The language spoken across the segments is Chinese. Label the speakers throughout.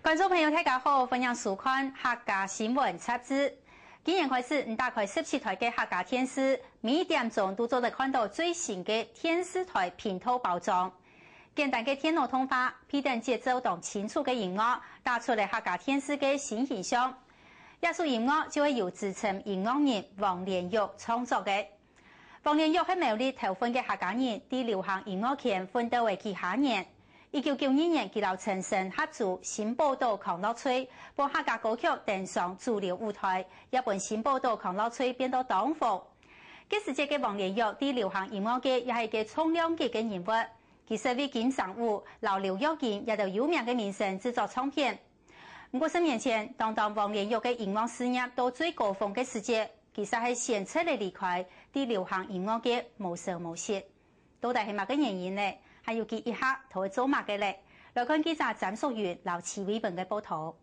Speaker 1: 观众朋友，大家好，欢迎收看客家新闻杂志。今年开始，打开17台嘅客家电视，每一点钟都做得看到最新嘅电视台频道包装。简单嘅电脑通话、批等节奏同清楚嘅音乐，打出嚟客家电视嘅新形象。一首音乐就会由资深音乐人王连玉创作嘅。王连玉係苗栗头份嘅客家人，喺流行音乐圈奋斗為幾下年。1992年，佢就陳升合組新寶島康樂吹，幫客家歌曲登上主流舞台，也幫新寶島康樂吹變到當紅。嗰時嘅王連玉喺流行音樂界也係個重量級嘅人物，佢實為金城武、老劉玉健也就有名嘅名聲製作唱片。不過10年前，當王連玉嘅音樂事業到最高峰嘅時節，其實係先出嚟離開喺流行音樂界無聲無息。到底係乜嘅原因呢？還要記一下同佢做乜嘅咧？來看記者詹淑元、劉慈偉本嘅報道。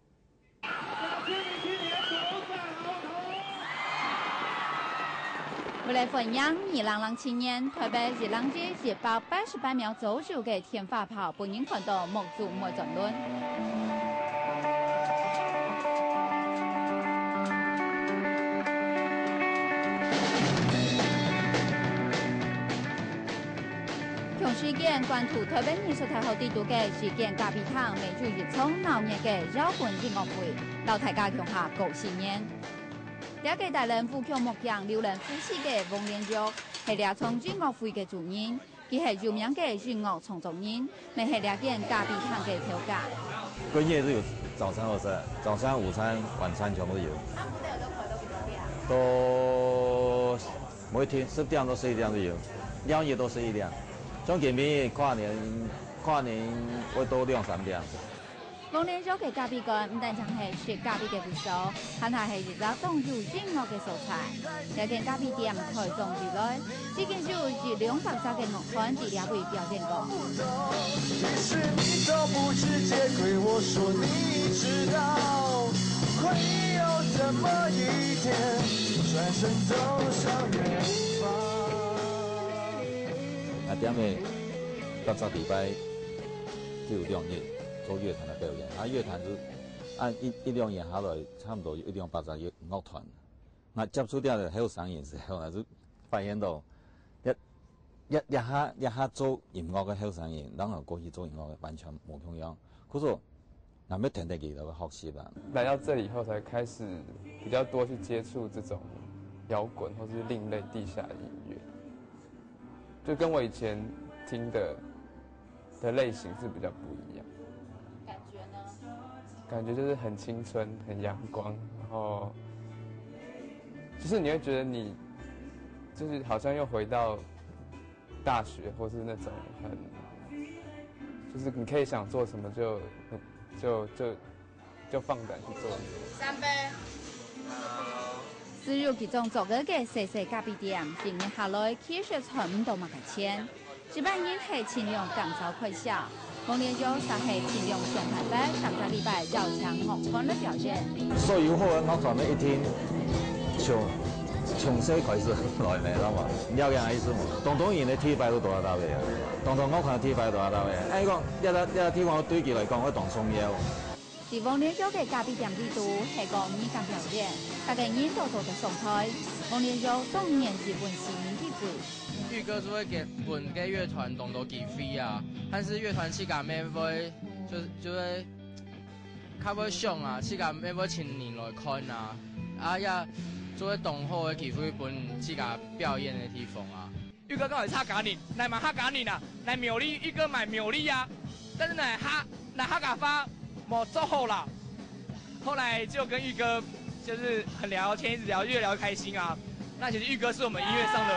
Speaker 2: 為了分享2007年台北熱浪節188秒走秀嘅天花炮，本人看到目睹沒爭論。事件關注台北藝術大學地圖嘅事件咖啡堂美主一場鬧熱嘅搖滾音樂會，老大家共下90年。兩個大人富強木匠留人夫妻嘅王連玉係兩場音樂會嘅主人，佢係有名嘅音樂創作人，咪係兩件咖啡堂嘅票價。
Speaker 3: 個夜都有早餐和早餐、午餐、晚餐全部都有。都每天10點到11點都有，2夜都11點。總見面跨年會多2-3點。
Speaker 2: 王連玉嘅咖啡館唔單止係食咖啡嘅會所，還係熱鬧當有音樂嘅素材。呢間咖啡店開張以來，已經有200隻嘅樂團喺兩位表演過。其實你都不直接對我說你知道，會有這麼一天，轉身走向遠方。
Speaker 3: 點嘅到這禮拜就有2日做樂團嘅表演，樂團是按1-2年下來，差唔多有180個樂團。那接觸到好上癮時候，就發現到一下做音樂嘅好上癮，然後過去做音樂嘅完全冇同樣。可是那咩聽得幾多學習吧？
Speaker 4: 來到這裡以後，才開始比較多去接觸這種搖滾或是另類地下音樂。就跟我以前聽的類型是比較不一樣。
Speaker 2: 感覺呢？
Speaker 4: 感覺就是很青春、很陽光，然後就是你會覺得你就是好像又回到大學，或是那種就是你可以想做什麼就放膽去做。
Speaker 2: 三杯。自入其中做嘅細咖啡店，今年下來其實全部都冇嘅錢，一般人係盡量減少開銷。王連玉就係盡量選台北上個禮拜繞場樂團嘅表演。
Speaker 3: 所有好嘅樂團一天從細開始來嘅，知道嘛？了解意思冇？當然你體牌都多到嘅，當樂團體牌多到嘅。講一體我對佢嚟講，我當重要。
Speaker 2: 是王連玉嘅咖啡店地圖係個語感表演，大家人都做得上台。王連玉當年是本市民地位。
Speaker 5: 玉哥就會給本嘅樂團當到給費啊，但是樂團自家咩會就會較會上啊，自家咩會請人來看啊，也做會當好嘅給費本自家表演嘅地方啊。
Speaker 6: 玉哥剛才客家人，來買客家人啊，來苗栗，玉哥買苗栗啊，但是來客家話。冇做好了，後來就跟玉哥就是很聊天，一直聊，越聊越開心啊。那其實玉哥是我們音樂上的，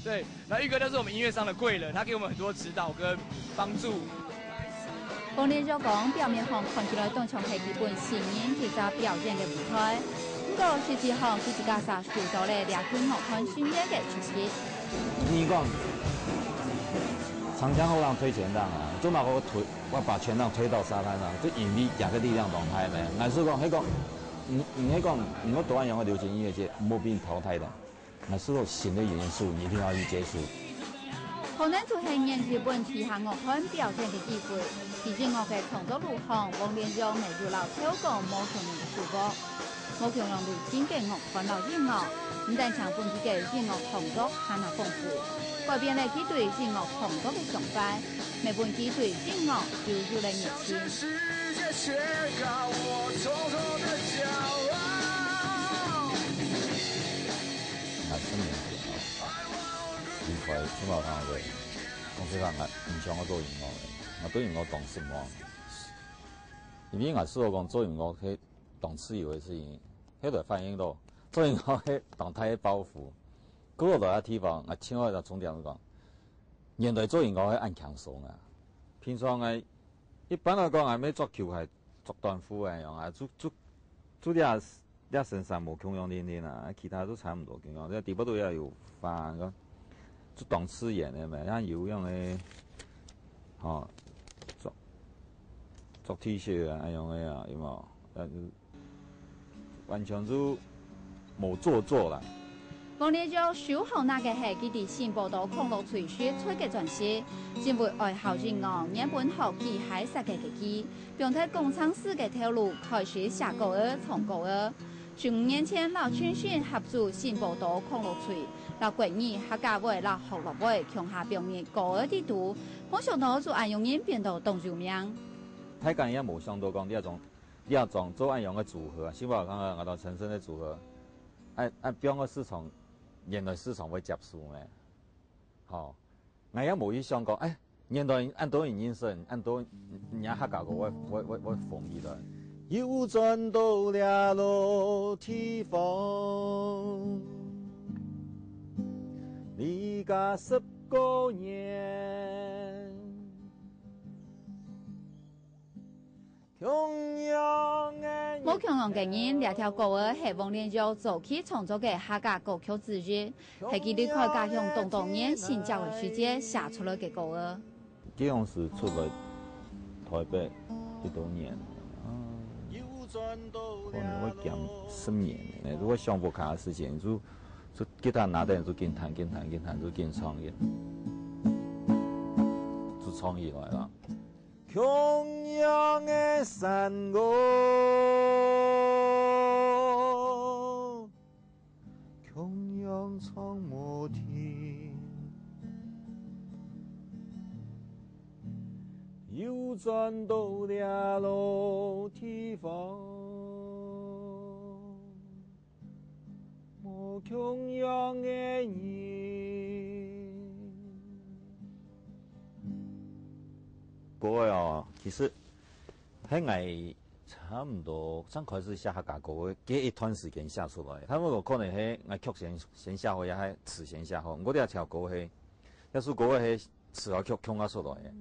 Speaker 6: 對，然後玉哥就是我們音樂上的貴人，他給我們很多指導跟幫助。
Speaker 2: 王連玉講表面上看起來當場係基本新人其實表演嘅舞台，不過實際上佢自家實受到咧兩群樂團訓練嘅衝擊。
Speaker 3: 你講長江後浪推前浪啊，做嘛我把前浪推到沙灘上，就引力兩個力量動態咩？藝術講，如果多樣嘅流行音樂節冇被淘汰的，那時候新的元素你一定要去接觸。
Speaker 2: 可能出现年日本旗下乐团表现的机会。毕竟我嘅创作路行，王连章未如老超过冇强人嘅主播，冇强人类型嘅乐团老音乐，唔但唱本地嘅音乐创作还那丰富，改变了佢对音乐创作嘅想法，每本佢对音乐就越来越亲。
Speaker 3: 离开起码讲个，公司讲我唔想我做音乐的，我对音乐动心慌。因为我说讲做音乐去动次以为是因，迄就反映到做音乐去动太的包袱。嗰个在地方，我请我就重点讲，现代做音乐去按强松啊。平常一般来讲，要作球系作短裤诶样啊，做俩身上无强强练练啊，其他都差唔多强强。这地不都要有发个。做动次演的嘛，像有样的，吼、做 T 恤啊，那样的啊，有冇？完全就冇做啦。
Speaker 2: 王连章首航那个系佢哋新报道康乐吹雪吹嘅专辑，因为爱好音乐，日本学技海实嘅机，并喺工厂史嘅条路开始写歌儿、唱歌儿。15年前，老春训合作新报道康乐吹。老国语客家话、老学乐话强下表演歌儿地图，没想到做按用音变到动就名。
Speaker 3: 太讲也冇想到讲第二种做按用的组合，希望讲我到陈升的组合，按标个市场，现代市场会接受呢。好，我也冇去想讲，现代按多人音声，按多人客家歌我奉意了。又转到了老地方。离家10多年，
Speaker 2: 冇强人嘅人，两条歌儿系王连章早期创作嘅客家歌曲之一，系佢离开家乡多年新教嘅时节写出来嘅歌儿。
Speaker 3: 这样是出来台北1多年，可能会讲10年。如果想不开的事情就吉他拿的人就跟弹就跟唱嘅，就创意来啦。穷阳的山歌，穷阳唱无听，又转到了老地方。无穷阳的人，歌哦，其实喺我差唔多刚开始写客家歌，给一段时间写出来。他们可能係我曲先写好，也係詞先寫好。我哋條歌係，一首歌係詞和曲唱出來嘅。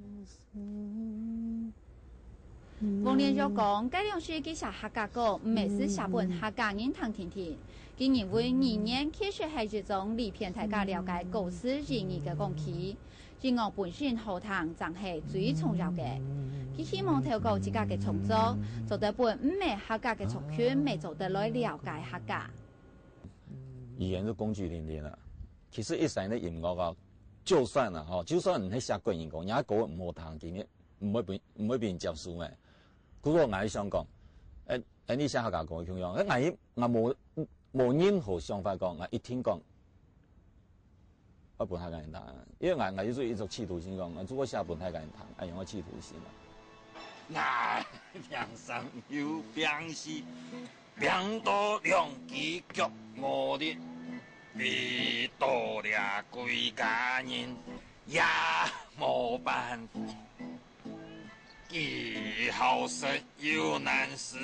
Speaker 2: 王连章讲，这两首佢写客家歌，唔係是寫本客家人聽聽。佢認為語言其實係一種利便大家了解故事意義嘅工具。音樂本身好聽，就係最重要嘅。佢希望透過自家嘅創作，做得本唔係客家嘅作品，未做得來了解客家。
Speaker 3: 語言是工具連連啦，其實一成的音樂啊，就算啦，就算唔係寫國語歌，人家歌唔好聽，今日唔會俾人接受嘅。嗰個我想講，你寫客家歌咁樣，我冇任何想法講，我一聽講，我本客家人彈，因為我就是一種企圖心講，我如果寫本客家人彈，用個企圖心啦。
Speaker 7: 梁上有梁氏，梁到兩支腳無力，逼到了歸家人也冇辦法。以後實有難事，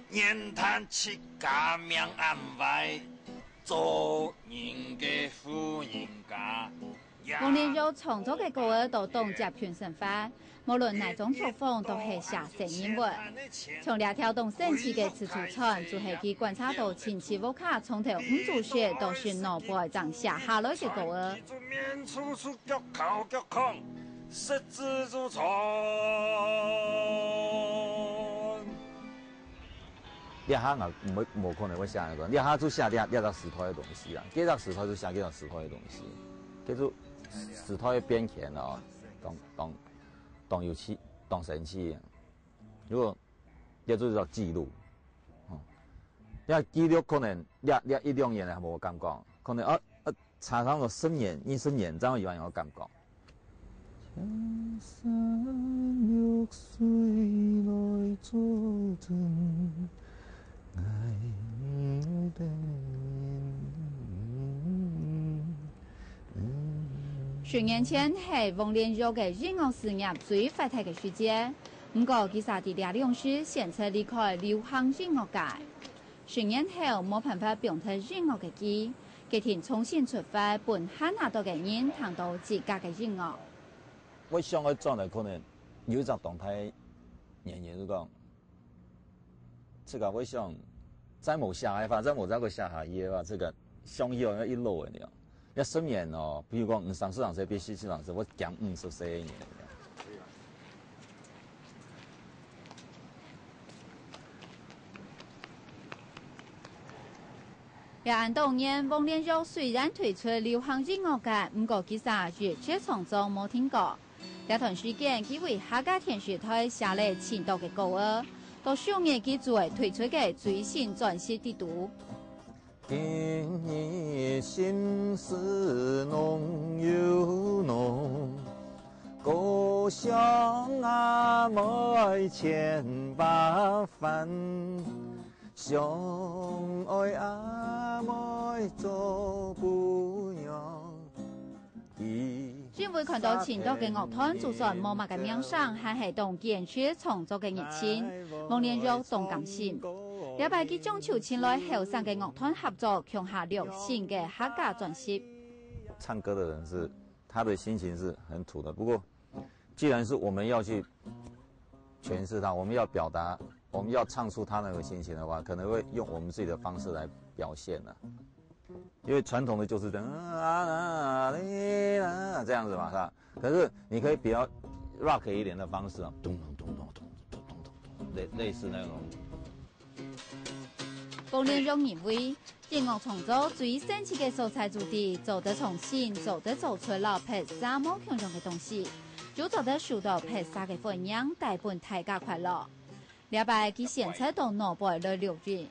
Speaker 7: 言談七家命安排，做人嘅富人家。
Speaker 2: 王連章創作嘅歌兒都動接全身法，無論哪種曲風都係寫成音樂。從兩條動神奇嘅詞出場，就係佢觀察到前期屋卡從頭五組寫都是腦部長寫下來嘅歌兒。
Speaker 7: 十指如蟲。
Speaker 3: 你下我冇可能會寫那個，你下就寫幾隻石頭的東西啦，幾隻石頭就寫幾隻石頭的東西，叫做时代变迁哦，当有气当神气，如果要做到记录，要记录可能一两年还无感觉，可能差上个10年、20年，才有有感觉。江山玉水来作证，爱的。
Speaker 2: 10年前係王連玉嘅音樂事業最發達嘅時節，不過佢喺2004時選擇離開流行音樂界。10年後冇辦法表達音樂嘅佢，決定重新出發，伴很多嘅人聽到自家嘅音樂。
Speaker 3: 我想我將來可能有一隻動態演員就講，這個我想再冇下海，反正冇再個下海嘢話，這個想要要一路嘅了。要10年哦，比如講30歲比40歲，我講54年。
Speaker 2: 按當年，王連玉雖然退出流行音樂界，不過其實熱血創作冇停過。這段時間，佢為客家電視台寫了前度嘅歌兒，到上年佢最推出嘅最新專輯《地圖》。
Speaker 3: 今日心事濃又濃，故鄉啊妹千百分，相愛啊妹做不樣。
Speaker 2: 因為看到前度嘅樂團就算冇乜嘅名聲，還係同堅持創作嘅熱情，王連玉動感心。了解佢中秋前來後生嘅樂團合作，強下流行嘅客家專輯。
Speaker 3: 唱歌的人是他的心情是很土的，不過既然是我們要去詮釋它，我們要表達，我們要唱出他那個心情的話，可能會用我們自己的方式來表現了。因為傳統的就是這樣子嘛，是吧？可是你可以比較 rock 一點的方式啊，咚咚咚咚咚咚咚咚，類似那種。
Speaker 2: 王連玉認為，音樂創作最神奇嘅素材主題，做得從心，做得做出了拍沙冇強種嘅東西，就做得受到拍沙嘅歡迎，帶伴大家快樂。了解佢現在到哪邊來留意？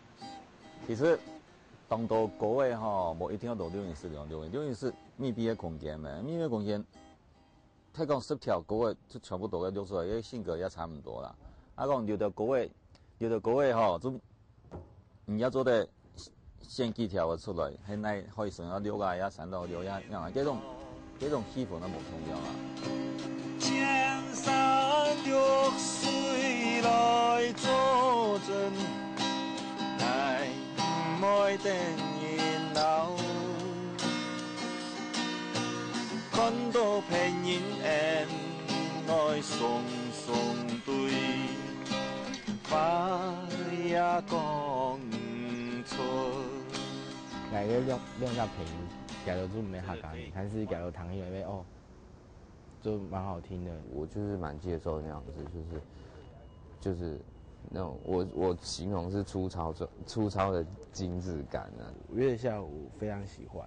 Speaker 3: 其實當到各位哈，冇一定要到錄音室錄音，錄音室密閉嘅空間嘛，密閉空間，睇講10條各位就全部都嘅錄出來，因為性格也差唔多啦。講有的各位哈，就唔要做得先幾條嘅出來，現在可以想要6啊，也3到6呀，樣啊，這種氣氛都冇重要啊。江山玉水來作證，愛妹定然老，看到平人愛送對，花也講唔出。
Speaker 8: 改個兩下平，改到就沒客家語，但是改到唐語，因為就蠻好聽的。
Speaker 9: 我就是蠻接受那樣子，就是那種我形容是粗糙的精緻感啊。
Speaker 8: 月下我非常喜歡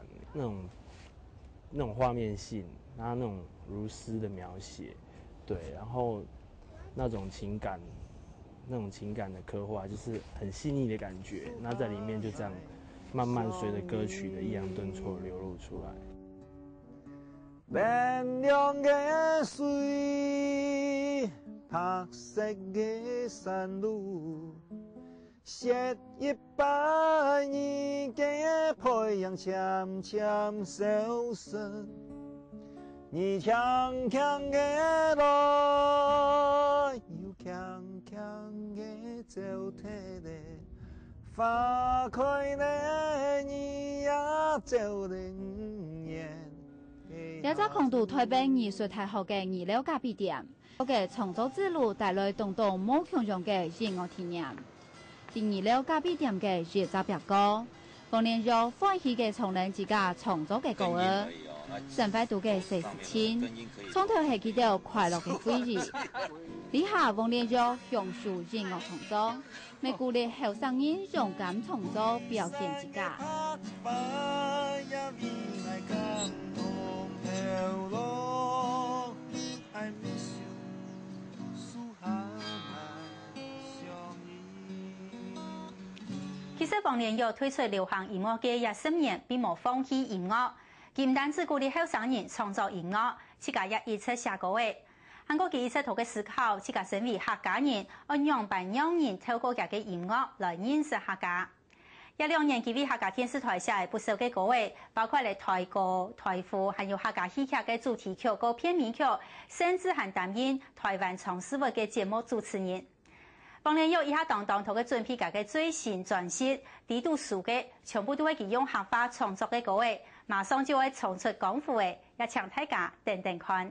Speaker 8: 那種畫面性，然後那種如詩的描寫，對，然後那種情感的刻畫，就是很細膩的感覺。那在裡面就這樣慢慢隨着歌曲的抑揚頓挫流露出來。
Speaker 3: 明亮嘅水，白色嘅山路，雪一般已嘅培養悄悄消失，你強強嘅來，又強強嘅走退咧，花開咧，你也走人煙。
Speaker 2: 一隻空度台北藝術大學嘅二樓咖啡店，我嘅創作之路帶來動動冇強種嘅音樂體驗。第二樓咖啡店嘅熱雜別歌，王連玉歡喜嘅從人自家創作嘅歌兒，神快度嘅40千，從頭係佢哋快樂嘅回憶。呢下王連玉享受音樂創作，咪鼓勵後生人勇敢創作表現自家。
Speaker 1: 其实王连玉推出流行音乐嘅20年，并冇放弃音乐。佢唔单止鼓励后生人创作音乐，自家也一直写歌嘅。韩国佢一直透过思考，自家身为客家人，按样办让人透过佢嘅音乐来认识客家。12年佢为客家电视台写不少嘅歌嘅，包括嚟台歌、台副，还有客家戏剧嘅主题曲、歌片名曲，甚至还担任台湾长视会嘅节目主持人。王连玉以下当透过准备佢嘅最新专辑，地图书嘅全部都会佢用客家创作嘅歌嘅，马上就会冲出江湖嘅，也请大家等等看。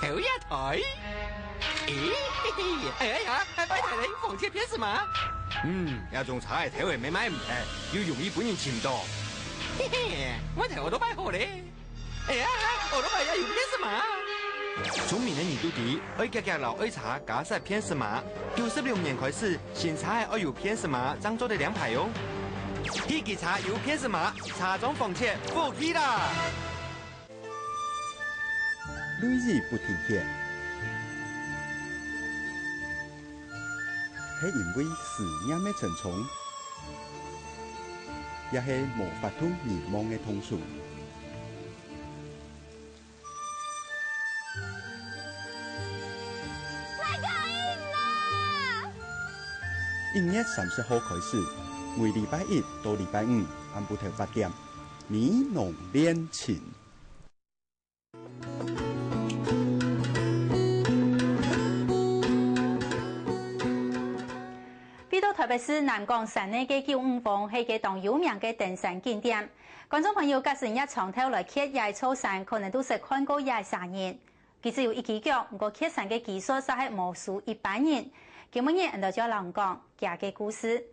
Speaker 10: 头呀台，哎呀，买台你放贴片是吗？
Speaker 11: 要种菜头也没买唔得，要容易本人签到。
Speaker 10: 嘿嘿，我头都买好嘞。哎呀，我都买要有片是吗？
Speaker 11: 聪明的你都知，爱家家老爱茶假设片是吗？96年开始，新茶系爱有片是吗？漳州的2排哦。一支茶有片是吗？茶庄放切不起啦。
Speaker 12: 日日不停歇，是因为思念的沉重，也是无法度遗忘的痛楚。1月30號開始，每禮拜1到禮拜5，按部頭8點，你濃練琴。
Speaker 1: 特别是南港山内嘅95峰係嘅當有名嘅登山景點，觀眾朋友假使日長頭來揭野草山，可能都是看過野山人。佢只有一支腳，不過揭山嘅技術實係無輸一般人。今日人就叫人講佢嘅故事。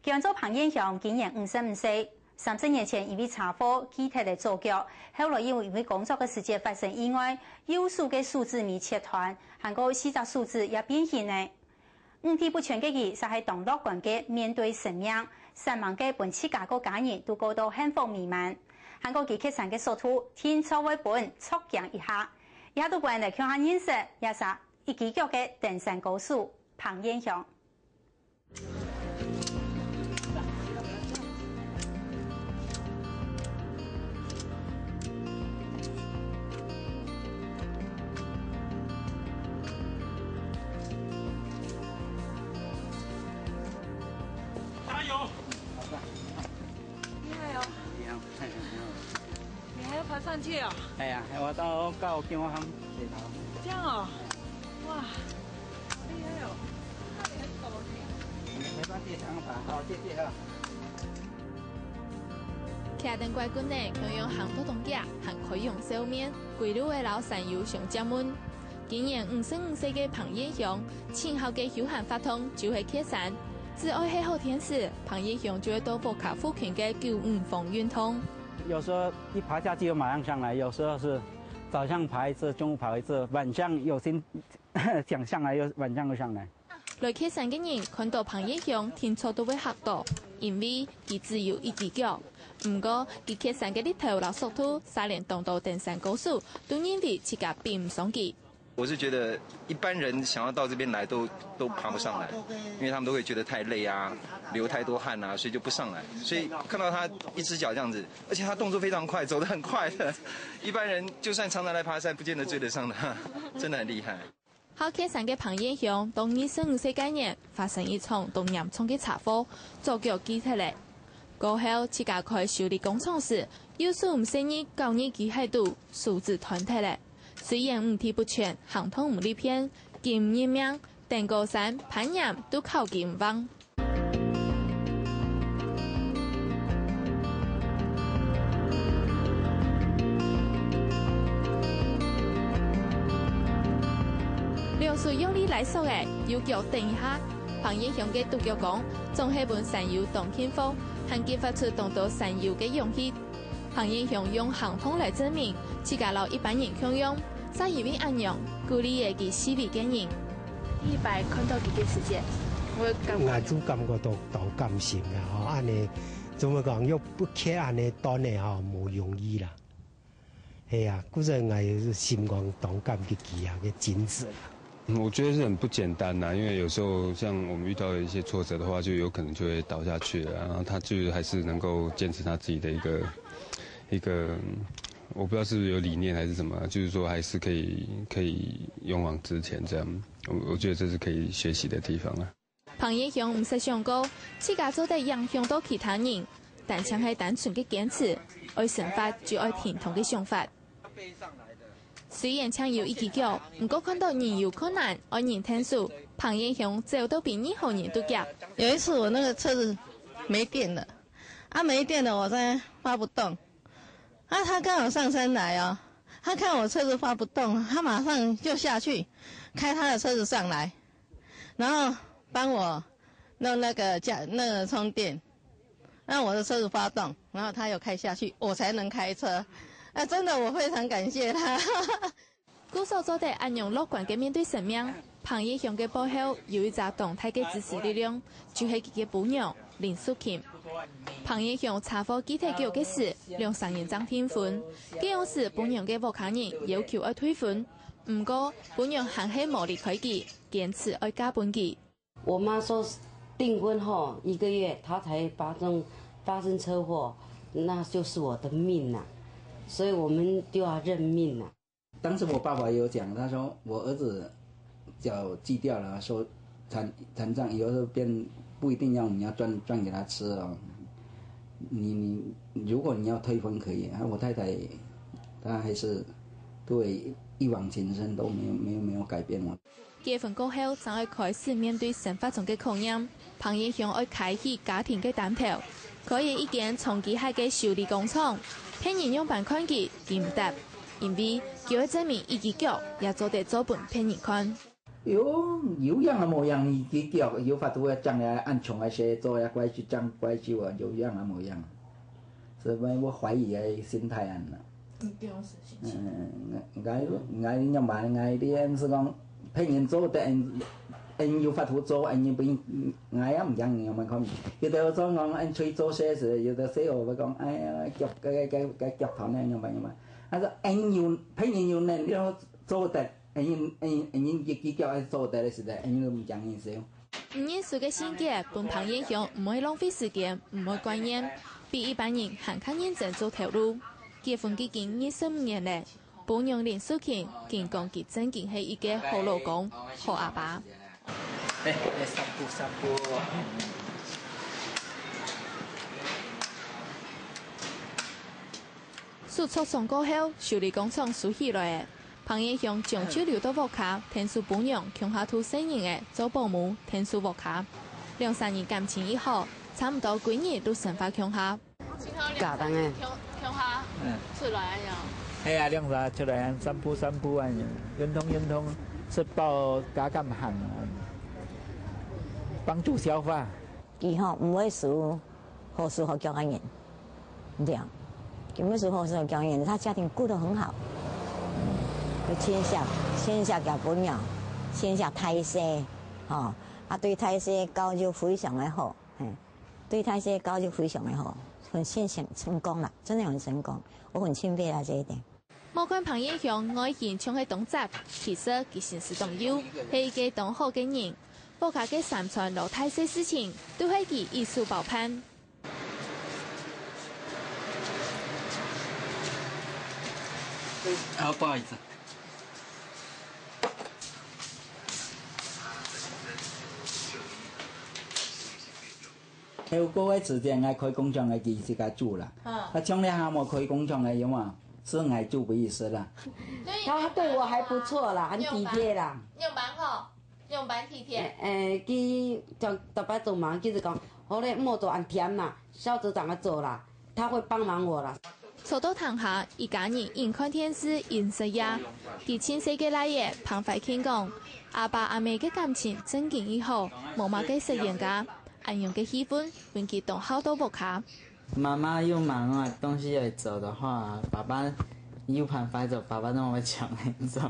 Speaker 1: 叫做彭燕祥，今年55歲，30年前因為車禍擊退嚟左腳，後來因為工作嘅時間發生意外，右手嘅手指尾切斷，還個四隻手指也變形咧。五體不全嘅佢，實係當樂觀嘅面對生命，散忙嘅本自家個家人都過到幸福美滿。韓國佢揭山嘅所圖，天初為本促鏡一下，一下都幫人嚟看下認識，也是一支腳嘅登山高手彭燕祥。
Speaker 13: 爬上去啊！
Speaker 14: 哎呀，我到9叫我喊水头。
Speaker 13: 这样哦，哇，好厉害哦！那你很陡呢。
Speaker 14: 没关系，想法好，谢谢啊。
Speaker 2: 骑登怪棍呢，可以用行多动架，还可以用手面，规律的老山友上江门。今年55歲嘅彭燕祥，前後嘅休閒活動就係揭山。只要係好天時，彭燕祥就會到福卡附近嘅95峰運動。
Speaker 14: 有時候一爬下去就馬上上來，有時候是早上爬一次，中午爬一次，晚上有心想上來又晚上又上來。
Speaker 2: 來揭山嘅人看到彭燕祥，天初都會嚇到，因為佢只有一隻腳。唔過佢揭山嘅啲頭腦速度，三連當到登山高手，都認為自己並唔上佢。
Speaker 15: 我是覺得一般人想要到這邊來都爬不上來，因為他們都會覺得太累啊，流太多汗啊，所以就不上來。所以看到他一隻腳這樣子，而且他動作非常快，走得很快的，一般人就算常常來爬山，不見得追得上他，真的很厲害。
Speaker 2: 好揭山嘅彭燕祥，當25歲嗰年發生一場同嚴重嘅車禍，左腳擊退嚟。
Speaker 16: 过后，自家开修理工厂时，有数唔少人教你机械度数字团体咧。虽然五体不全，行通唔哩偏，见唔认命，但高山攀岩都靠近帮。梁树用力来说嘅，要脚等一下。彭英雄嘅独脚讲，仲系本山药当天赋，还激发出当到山药嘅勇气。彭英雄用行通来证明，自家老一般人享用，再以为安样，鼓励嘅佢思维嘅人。
Speaker 17: 一百看到幾時間？
Speaker 18: 我主感覺到甘心啦，吼，安尼怎麼講？要不客安尼當呢，吼，無容易啦。係啊，古人我心光當感嘅技啊嘅精緻啦。
Speaker 19: 我觉得是很不简单呐，因为有时候像我们遇到一些挫折的话，就有可能就会倒下去了。然后他就还是能够坚持他自己的一个，我不知道是不是有理念还是什么，就是说还是可以勇往直前这样。我觉得这是可以学习的地方啊。
Speaker 16: 彭英雄唔使想过，自家做得影響到其他人，但像係單純嘅堅持，愛成法就愛甜同嘅想法。虽然搶有一支腳，唔過看到人有困難，愛人聽數，彭英雄走到比任何人都急。
Speaker 20: 有一次我那個車子沒電了，沒電了，我在發不動，他剛好上山來哦，他看我車子發不動，他馬上就下去，開他的車子上來，然後幫我弄那個充電，讓我的車子發動，然後他又開下去，我才能開車。真的，我非常感謝他。
Speaker 16: 鼓手做得安用樂觀嘅面對生命，彭英雄嘅背後有一隻動態嘅支持力量，就係佢嘅伴娘林淑琴。彭英雄查獲機體腳嘅時，2人爭天分，這樣時伴娘嘅屋企人要求要退婚，唔過伴娘還係冇離開佢，堅持要嫁俾佢。
Speaker 21: 我媽說訂婚後1個月，她才發生車禍，那就是我的命啊！所以我們就要認命了。
Speaker 22: 當時我爸爸也有講，他說我兒子腳鋸掉了，說殘障以後變不一定要你要賺給他吃哦。你如果你要退婚可以，我太太她還是對一往情深，都沒有改變我。
Speaker 16: 結婚過後，才會開始面對生活中嘅考驗。彭英雄要開啟家庭嘅擔頭，佢也已經從機械嘅修理工廠。騙人用辦看佢，佢唔答，因為叫佢證明一隻腳也做得做本騙人看。
Speaker 22: 有樣啊冇樣，一隻腳有法度將來按從來寫做呀，怪去將怪去啊，有樣啊冇樣，所以我懷疑嘅心態啊。我用辦我啲是講騙人做得人有法度做，人不我也唔講我們講，有的做講吹做些事，有的時候會講哎呀腳個腳頭呢樣辦，他說人騙人有能力做得，人一腳係做得嘅時候，人唔講嘢少。
Speaker 16: 唔認識嘅性格，本彭英雄唔會浪費時間，唔會觀念，比一般人還更認真做投入。結婚已經25年咧，伴娘林淑琴竟講佢真經係一個好老公、好阿爸。
Speaker 22: 散步。
Speaker 16: 數促送過後，修理工廠收起來。彭英雄將手留到屋企，天數伴娘強下土生人嘅做保姆，天數屋企。2-3人感情以後，差唔多幾年都生活強下。
Speaker 21: 假的誒。
Speaker 16: 強下出來啊！
Speaker 14: 係啊，2-3出來散步啊，運動，吃飽加減行，幫助消化。
Speaker 23: 佢吼唔會輸好書好教人，這樣，佢唔會輸好書好教人，他家庭顧得很好。就簽下嘅伴娘，簽下胎師，哦，對胎師教育非常的好，對胎師教育非常的好。很成功啦，真的很成功，我很欽佩他這一點。
Speaker 16: 莫看彭英雄外顯像係懂雜，其實佢心思重要，係一個懂好嘅人。屋企嘅3串老太細事情，都係佢一手包辦。
Speaker 22: 不好意思。有各位时间爱开工厂的技师家煮啦。他从来还没开工厂的有嘛，是爱煮不意思啦。
Speaker 21: 他对我还不错啦，很体贴啦。
Speaker 16: 用蛮好，用蛮体贴。
Speaker 21: 佢就特别做忙，就是讲，好咧莫做按甜啦，小组长来做啦，他会帮忙我啦。
Speaker 16: 坐到堂下，一家人饮看电视，饮食呀。第千世嘅奶爷彭怀庆讲，阿爸阿妹嘅感情真勁以後，冇乜嘅實驗噶，安樣嘅氣氛，令佢同好多木卡。
Speaker 4: 媽媽又忙啊，東西要走的話，爸爸 U 盤擺走，爸爸都冇搶嚟走。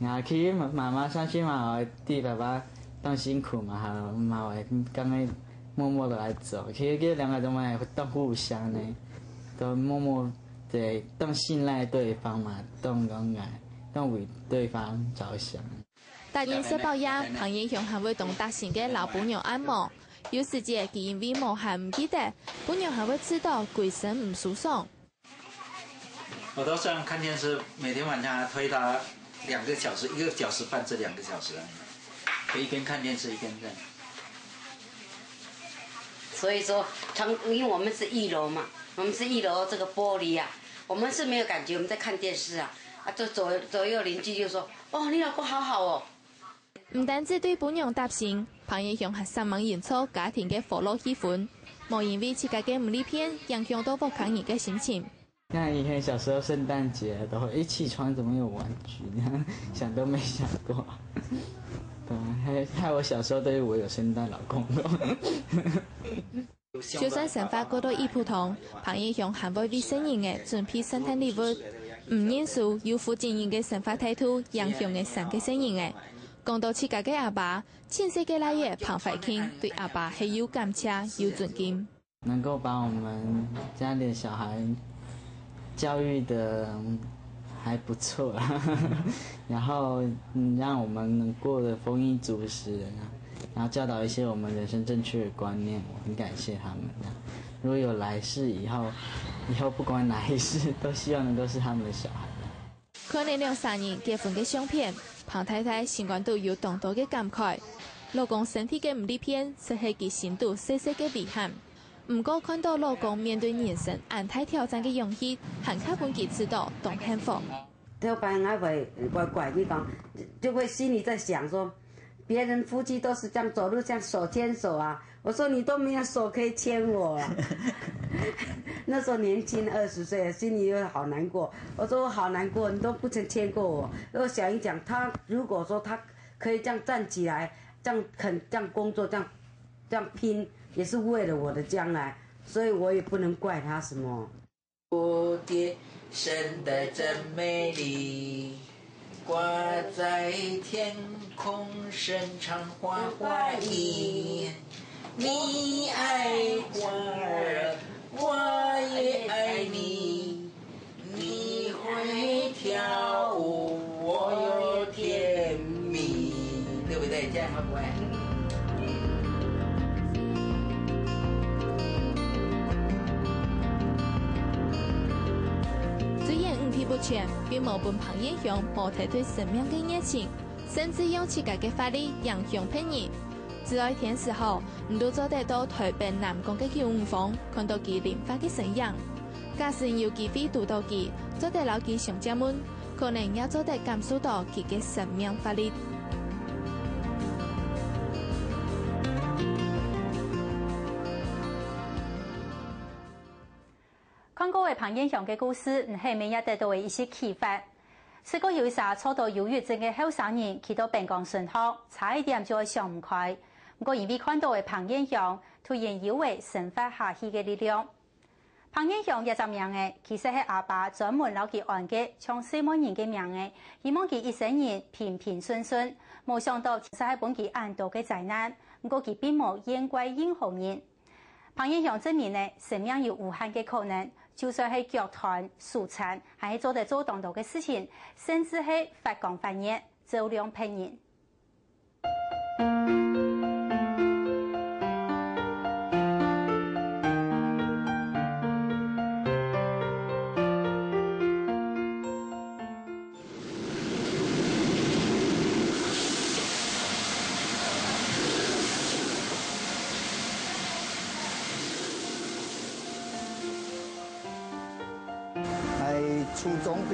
Speaker 4: 然後佢媽媽上去嘛，我替爸爸當辛苦嘛，還有媽我剛剛默默地來走，佢兩個都咪當互相呢。都默默地都信賴對方嘛，都講愛，都為對方着想。
Speaker 16: 大年社保呀，彭英雄還會同大型嘅老伴娘按摩，有時節佢因為無閒唔記得，伴娘還會知道鬼神唔舒爽。
Speaker 14: 我都這樣看電視，每天晚上推他2個小時，1個小時半至2個小時，可以一邊看電視一邊這樣。
Speaker 21: 所以說，因為我們是1樓嘛，我們是1樓這個玻璃啊，我們是沒有感覺，我們在看電視啊，就左右鄰居就說：哦，你老公好好哦。
Speaker 16: 唔單止對伴娘答謝，彭英雄還上網營造家庭嘅歡樂氣氛，冇因為自家嘅唔理片影響到屋企人嘅心情。
Speaker 4: 像以前小時候聖誕節都會一起床怎麼有玩具，想都沒想過。對，害我小時候都以為我有聖誕老公公。
Speaker 16: 就算生活過到一普通，彭英雄還會為新人嘅準備聖誕禮物，唔認輸有負責任嘅生活態度，影響嘅三個新人嘅。講到自家嘅阿爸，前世嘅奶爺彭懷慶對阿爸係有感謝有尊敬。
Speaker 4: 能夠把我們家裡的小孩教育得還不錯，然後讓我們能過得豐衣足食，然後教導一些我們人生正確的觀念，我很感謝他們。如果有來世以後不管哪一世，都希望能夠是他們的小孩。
Speaker 16: 可能兩三年結婚嘅相片，彭太太心肝都有當多嘅感慨，老公身體嘅唔理片，實係佢心度細細嘅遺憾。唔過看到老公面對人生安泰挑戰嘅勇氣，很刻本佢知道懂幸福。
Speaker 21: 就本來會怪你講，就會心裡在想說，別人夫妻都是這樣走路，這樣手牽手啊。我說你都沒有手可以牽我啊。那時候年輕20歲，心裡又好難過。我說我好難過，你都不曾牽過我。我想一想，他如果說他可以這樣站起來，這樣肯這樣工作，這樣拼，也是為了我的將來，所以我也不能怪他什麼。
Speaker 5: 蝴蝶生得真美麗，掛在天空，伸長花花翼。你愛花兒，我也愛你。你會跳舞，我有甜蜜，對不對？這樣會不會？
Speaker 16: 雖然五體不全，並冇伴彭英雄冇提對生命嘅熱情，甚至用自家嘅法力影響別人。自來天時候，唔都做得到台北南港嘅叫五峰，看到佢靈發嘅身影。假使有機會讀到佢，做得牢佢上家門，可能也做得感受到佢嘅生命法力。
Speaker 1: 看過為彭英雄嘅故事，係咪也得到一些啟發？試過有一陣初到憂鬱症嘅後生人，去到病房順學，差一點就會想唔開。不過因為看到嘅彭英雄，突然有為生活下去嘅力量。彭英雄一隻名嘅，其實係阿爸專門留佢安嘅，像西門人嘅名嘅，希望佢一生人平平順順。冇想到其實係本佢安多嘅災難，不過佢並冇怨怪任何人。彭英雄證明呢，生命有無限嘅可能，就算係腳斷、手殘，還係做得做當到嘅事情，甚至係發光發熱、照亮別人。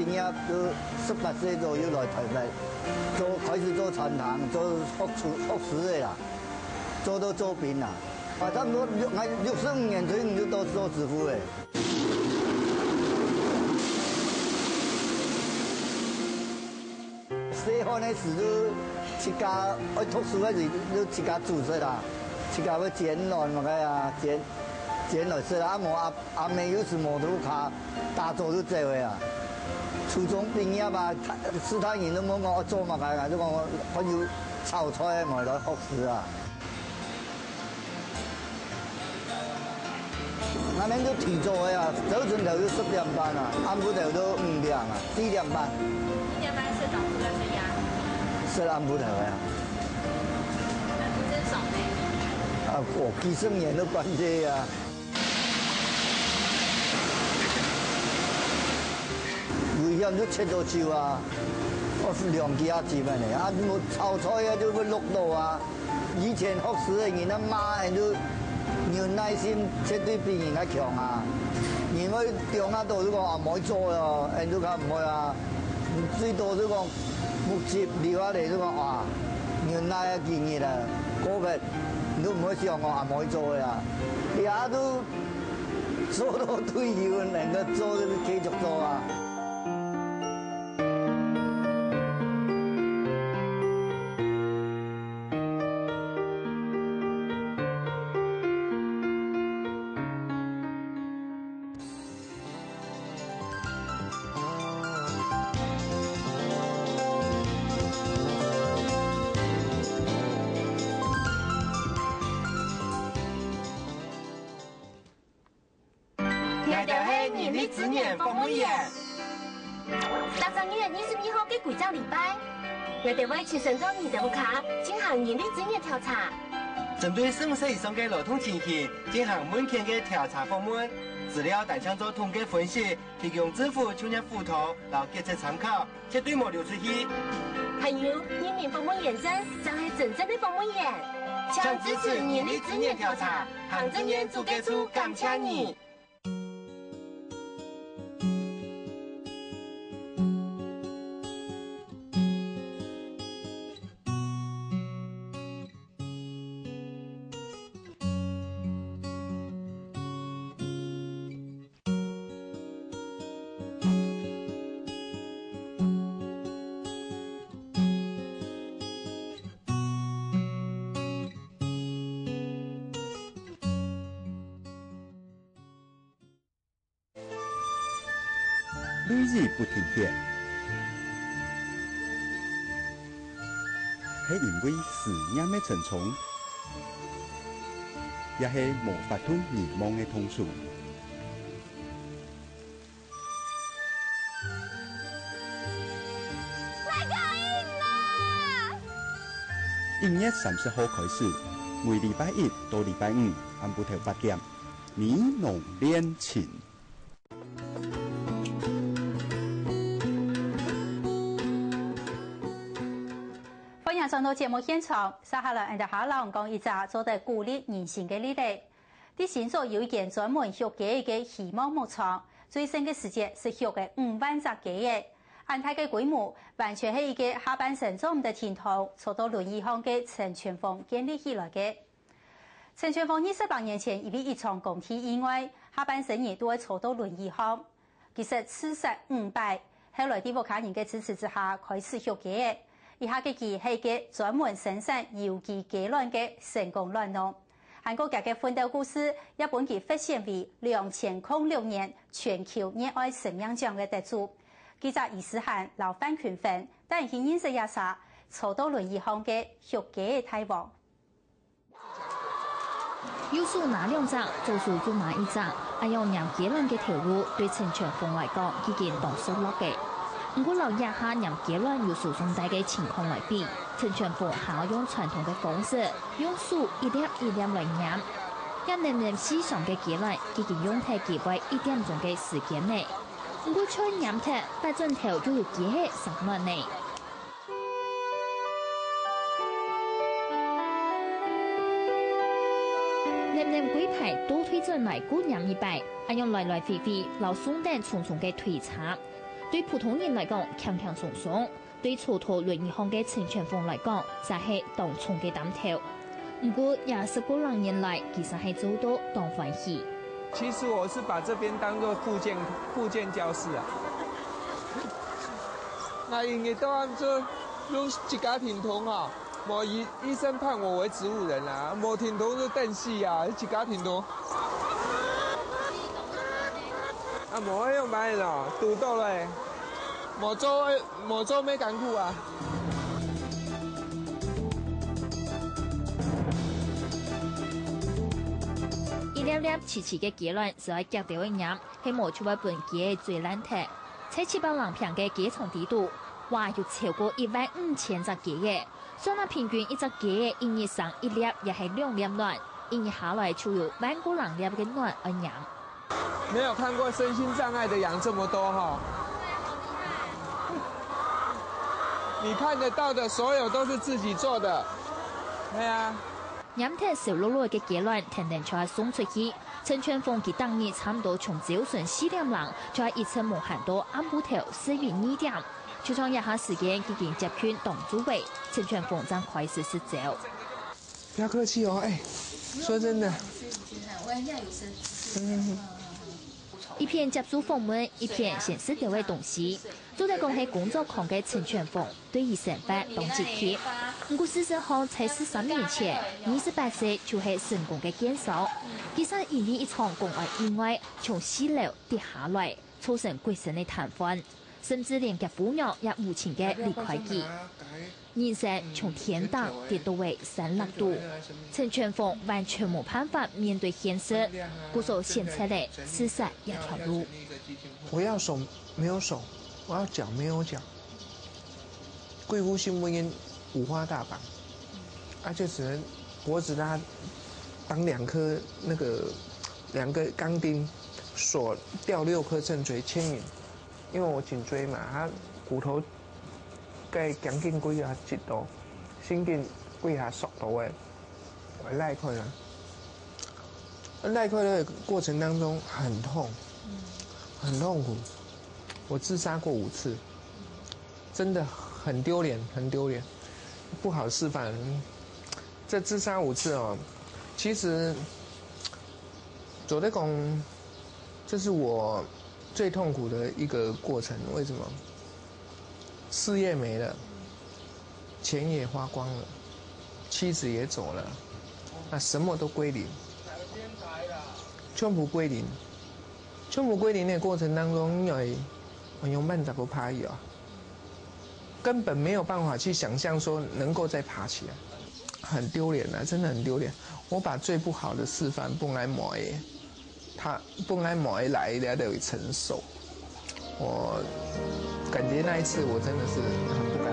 Speaker 6: 毕业都18岁左右来台北，开始做船行，做学师的啦，做到做兵啦。差不多65年左右就都做师傅的。细汉的时候，一家爱读书的时候，一家煮食啦，一家要煎卵嘛个啊，煎来食啦。阿妹有时摩托卡打做都做的啊。初中毕业嘛，其他人都冇讲我做嘛个，就讲我要炒菜嘛来学师啊。我们都提早的啊，早晨头要10点半啊，暗晡头都5点啊，4点半。
Speaker 17: 4点半是早出的是呀？
Speaker 6: 是暗晡头呀。
Speaker 17: 那不真少呢？
Speaker 6: 啊，我几十年都关这呀。危险都切到手啊！我是2几啊级的呢，啊，冇炒菜啊就会落到啊。以前学师的人啊骂人都。有耐心，绝对比人家强啊！因為中下度都講啊，唔可以做啊，人都講唔可以啊。最多都講木接撩下嚟都講哇，原來建議啦，嗰個都唔可以上我啊，唔可以做啊。而家都做到退休，能夠做都繼續做啊。
Speaker 11: 子年访问演
Speaker 7: ，12月22號嘅貴州禮拜，我哋會切身到你的屋卡進行年的子年調查。
Speaker 11: 針對15歲以上嘅勞動情形進行門檻嘅調查訪問，資料單向做統計分析，提供政府專業輔導，然後檢測參考，絕對冇流出去。
Speaker 7: 還有人民訪問驗證，將係真正的訪問驗。請支持年的子年調查，行政院主計處感謝你。
Speaker 12: 每日不停歇，是因为思念的沉重，也是无法通迷茫的痛楚。1月30號開始，每禮拜1到禮拜5暗晡頭8點，你儂練琴。
Speaker 1: 歡迎上到節目現場，接下來我哋講一則做得鼓勵人心嘅例子。啲新竹有一間專門學雞嘅希望牧場，最新嘅時節是學嘅5萬隻雞嘅。安泰嘅規模完全係一個下半生做唔得田土，坐到輪椅上嘅陳全峰建立起來嘅。陳全峰28年前因為一場工地意外，下半生亦都會坐到輪椅上。其實刺殺500，後來啲屋企人嘅支持之下開始學雞嘅。以下嘅佢係個專門生產有機雞卵嘅成功卵農。韓國家嘅奮鬥故事，日本佢發現為2006年全球熱愛生命獎嘅得主。記者伊斯罕老范權分，但係認識一下坐到輪椅上嘅學雞嘅大王。
Speaker 2: 有數拿2隻，做數就拿1隻，還有釀雞卵嘅條路對陳全峰來講已經當熟落嘅。不過留意下釀雞卵有數送帶嘅情況來比，陳全峰還要用傳統嘅方式，用數一粒一粒來釀。一年年細上嘅雞卵已經用喺幾倍1點鐘嘅時間內。不過吹飲踢8鐘頭就有雞血上卵呢。年年龜排都推進來古飲100，還用來來回回老松蛋重重嘅推查。
Speaker 3: 对普通人来讲轻轻松松，对蹉跎轮椅行嘅陈全峰来讲，则系当冲嘅担头。不过20多人年来，其实系做到当欢喜。
Speaker 8: 其实我是把这边当做复健教室啊。那因为都按做用一家庭通哈，无医生判我为植物人啦，无停通就等死啊，一家庭通。啊，无用办咯，拄到嘞，无做咩艰苦啊。
Speaker 3: 一粒粒齐齐嘅鸡卵是爱夹掉嘅盐，系磨出一本鸡嘅最烂铁。在700人平嘅鸡场地度，哇，有超过15000只鸡嘅。所以平均一只鸡嘅一日上一粒也系2粒卵，一日下来就有10000多人粒嘅卵而养。
Speaker 8: 没有看过身心障碍的羊这么多哈。你看得到的所有都是自己做的，对啊。
Speaker 3: 饮铁小碌碌嘅鸡卵，天天就系送出去。陈全峰佢当日差唔多从早上4点人，就系一直无限到暗晡头4月2点。就从一下时间，已经接圈当主位，陈全峰正开始施走。
Speaker 8: 不要客气哦，哎，说真的。
Speaker 3: 一片接触访问，一片显示掉嘅东西。做在讲系工作狂嘅陈全峰，对于身份当即刻。不过事实上，才13年前，28岁就系成功嘅减少。其实因为一场公安意外，从4楼跌下来，造成鬼神嘅瘫痪，甚至连嘅姑娘也无情嘅离开佢。人生从天堂跌到为36度，陈全峰完全冇办法面对现实，故所选出嚟厮杀一条路。
Speaker 8: 我要手没有手，我要脚没有脚。贵妇新婚姻五花大绑，就只能脖子拉绑2颗2个钢钉，锁吊6颗正椎牵引，因为我颈椎嘛，它骨头。该将近几下1度，心经几下速度的，我赖开了。赖开的过程当中很痛，很痛苦。我自杀过5次，真的很丢脸，很丢脸，不好示范。这自杀5次哦，其实走在讲，这是我最痛苦的一个过程。为什么？事业没了，钱也花光了，妻子也走了，那什么都归零，全部归零。全部归零的过程当中，我用慢怎么爬起啊？根本没有办法去想象说能够再爬起来，很丢脸啊，真的很丢脸。我把最不好的示范本来磨的，他本来磨的来了都会承受，我。感觉那一次我真的是很不该。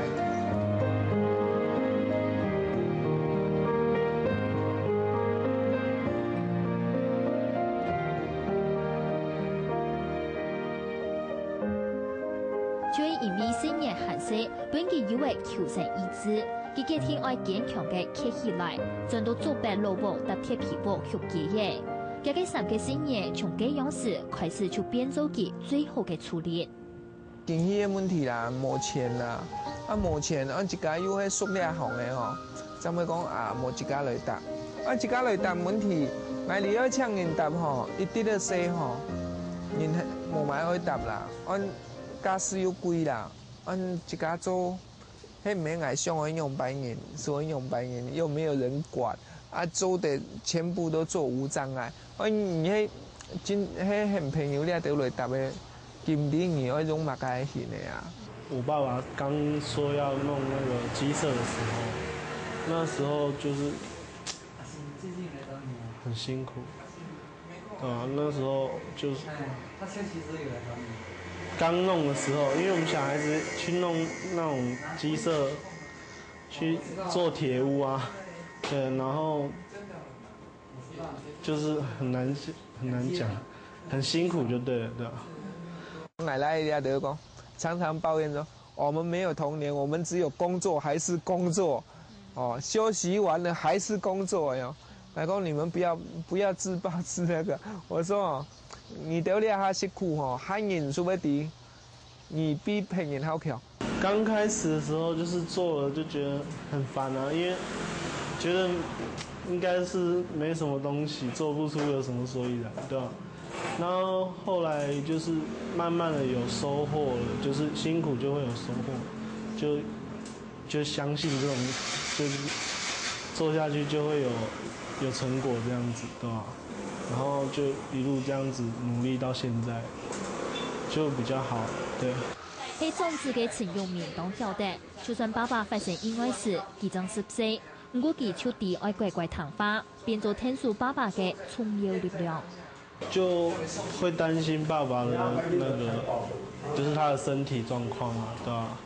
Speaker 3: 就因为4年寒舍，本佢以为求生意志，佢嘅天爱坚强嘅企起来，转到做白萝卜搭铁皮布去结嘢。佢嘅3個4年從這樣時開始就變做佢最後嘅處理。
Speaker 8: 經濟嘅問題啦，無錢啦，無錢，一家有迄塑料行嘅吼，怎會講無一家來搭，一家來搭問題，我哋要請人搭吼，一啲都細吼，人無買可以搭啦，家私又貴啦，一家做，迄唔免愛上我用白人，所以用白人又沒有人管，做的全部都做無障礙，迄很朋友咧都來搭嘅。金頂你那種馬該行的呀。
Speaker 9: 我爸爸剛說要弄那個雞舍的時候，那時候就是很辛苦，那時候就是剛弄的時候，因為我們小孩子去弄那種雞舍，去做鐵屋啊，對，然後就是很難講，很辛苦就對了，對吧？
Speaker 8: 奶奶也都講，常常抱怨說，我們沒有童年，我們只有工作還是工作，休息完了還是工作喲。來講你們不要自暴自那個。我說你得了哈辛苦吼，喊人數要滴，你比别人好强？
Speaker 9: 刚开始的时候就是做了就觉得很烦啊，因为觉得应该是没什么东西，做不出有什么所以然，对吧？然后后来就是慢慢的有收获了，就是辛苦就会有收获，就相信这种就是做下去就会有成果这样子，对吧？然后就一路这样子努力到现在，就比较好，对。
Speaker 3: 喺壮志嘅陈永明当晓得，就算爸爸发生意外时，佢正10岁，不过佢就地爱乖乖听话，变做天数爸爸嘅重要力量。
Speaker 9: 就会担心爸爸的那个，就是他的身体状况啊，对吧？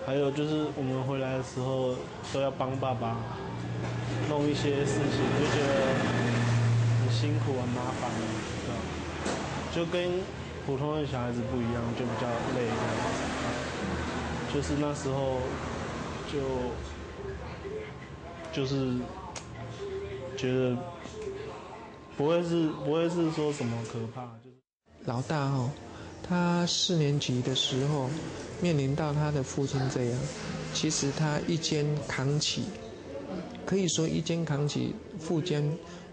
Speaker 9: 还有就是我们回来的时候都要帮爸爸弄一些事情，就觉得很辛苦很麻烦，对吧？就跟普通的小孩子不一样，就比较累。就是那时候就是觉得不会是说什么可怕，就是
Speaker 8: 老大哦，他4年级的时候面临到他的父亲这样，其实他一肩扛起，可以说一肩扛起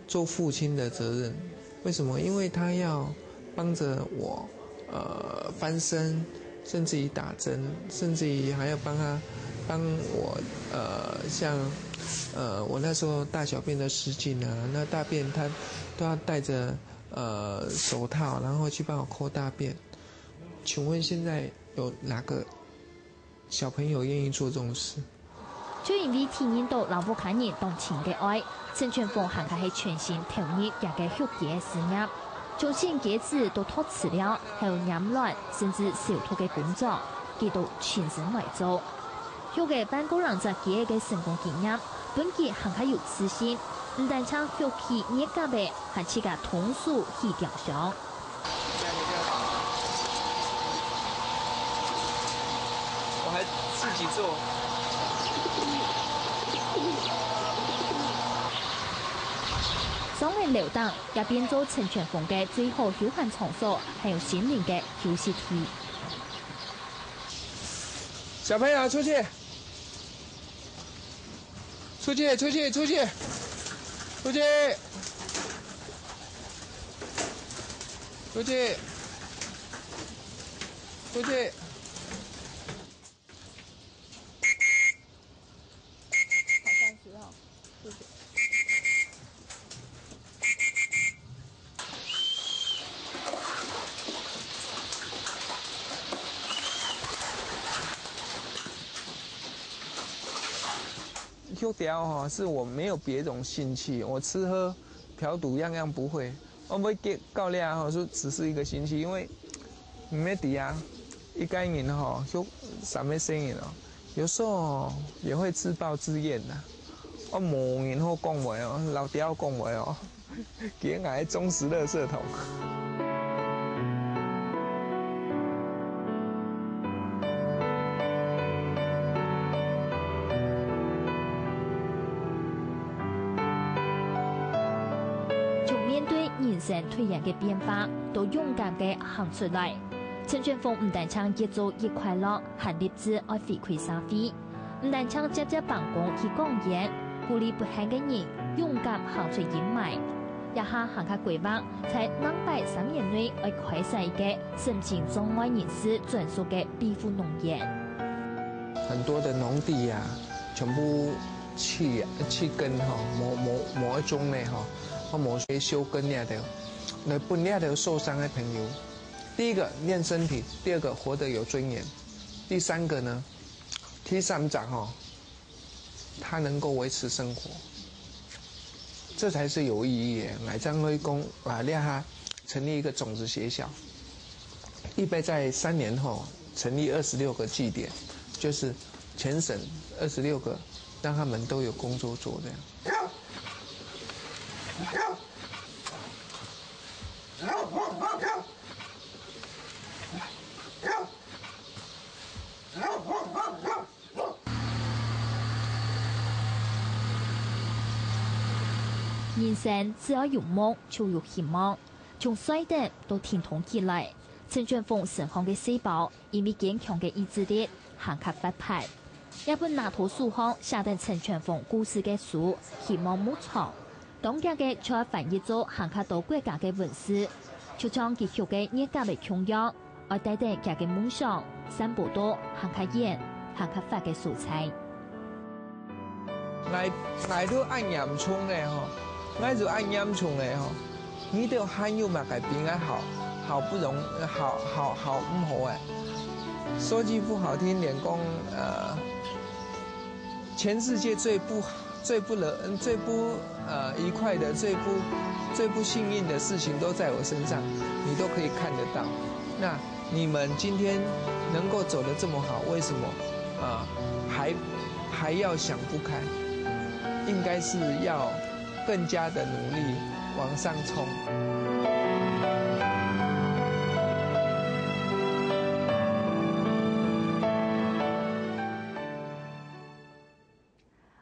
Speaker 8: 做父亲的责任。为什么？因为他要帮着我翻身，甚至于打针，甚至于还要帮我像我那时候大小便的失禁啊，那大便他都要戴着手套，然后去帮我抠大便。请问现在有哪个小朋友愿意做这种事？
Speaker 3: 就因为體驗到老母家人當前嘅愛，陳全鳳行開係全心投入一個學業事業，從前幾次都托辭了，還有染亂甚至小偷嘅工作，佢都全身來做。學嘅班個人在幾個成功經驗，本佢行開有自信，唔但將學期熱家嘅，還去個同屬去雕像。
Speaker 8: 我還自己做。
Speaker 3: 所謂流動也變做陳全鳳嘅最後休閒場所，還有心靈嘅休息區。
Speaker 8: 小朋友出去，出去，出去，出去，出去，出去，出去。修条哈，是我没有别种兴趣，我吃喝嫖赌样样不会。我不会教练哈，说只是一个兴趣，因为没底啊，一个人哈修什么生意哦，有时候也会自暴自厌的。我无人好讲话哦，老屌讲话哦，给我忠实垃圾桶。
Speaker 3: 人生突然嘅變化，都勇敢嘅行出嚟。陳全鳳唔但唱越做越快樂，還立志愛回饋社會，唔但唱接辦公去講演，鼓勵不幸嘅人勇敢行出陰霾，一下行下規劃，在203年內愛開設一個身心障礙人士專屬嘅庇護農園。
Speaker 8: 很多的農地呀、全部去根哈，某一種呢哈。我冇學修根呢條，來本呢條受傷的朋友，第一個練身體，第二個活得有尊嚴，第三個呢，第三長哦，他能夠維持生活，這才是有意義的。來張威公啊，讓他成立一個種子學校，預備在3年後成立26個據點，就是全省26個，讓他們都有工作做這樣。
Speaker 3: 人生只要有夢就有希望，從衰的到天堂起來，陈全凤身上嘅细胞因为坚强嘅意志力，行卡发派。一本拿图书行写定陈全凤故事嘅书，希望牧场。当家嘅再翻译做行卡到国家嘅文字，就將結束嘅熱家嘅強弱，我帶定家嘅夢想，散步到行卡演、行卡發嘅素材。
Speaker 8: 我都按嚴重嘅嗬，我就按嚴重嘅嗬，你都還有嘛改變啊好不容好唔好誒？說句不好聽點講，全世界最不愉快的、最不幸運的事情都在我身上，你都可以看得到。那你們今天能夠走得這麼好，為什麼還要想不開？應該是要更加的努力往上衝。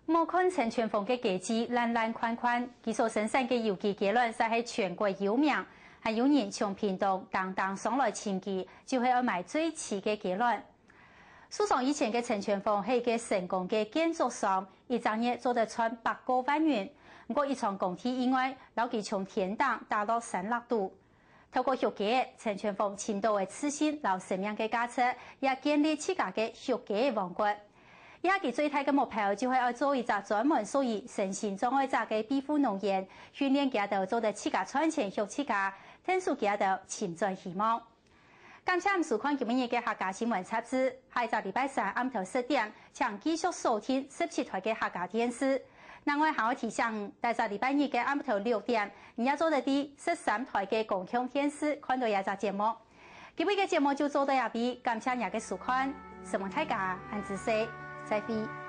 Speaker 1: 莫看陳全鳳嘅記憶爛爛寬寬，佢所生產嘅遊記結論實係全國有名，係有人從屏東等上來簽記，就係要買最遲嘅結論。數上以前嘅陳全鳳係個成功嘅建築商，一整日做得穿8個萬元。不過一場工地意外，老佢從天堂打到36度。透過學記，陳全鳳簽到嘅自信，留生命嘅價值，也建立自家嘅學記王國。而家佢最大嘅目標就係要做一隻專門屬於身心障礙者嘅庇護農園，訓練佢哋做得自家賺錢學自家，聽數佢哋潛在希望。感謝收看今日嘅客家新聞雜誌，下一個禮拜3暗頭10點，請繼續收聽17台嘅客家電視。另外，還要提醒大家禮拜2嘅暗頭6點，你要做得啲13台嘅公共電視看到一隻節目。今日嘅節目就做到呢邊，感謝大家嘅收看，希望大家安之世。再會。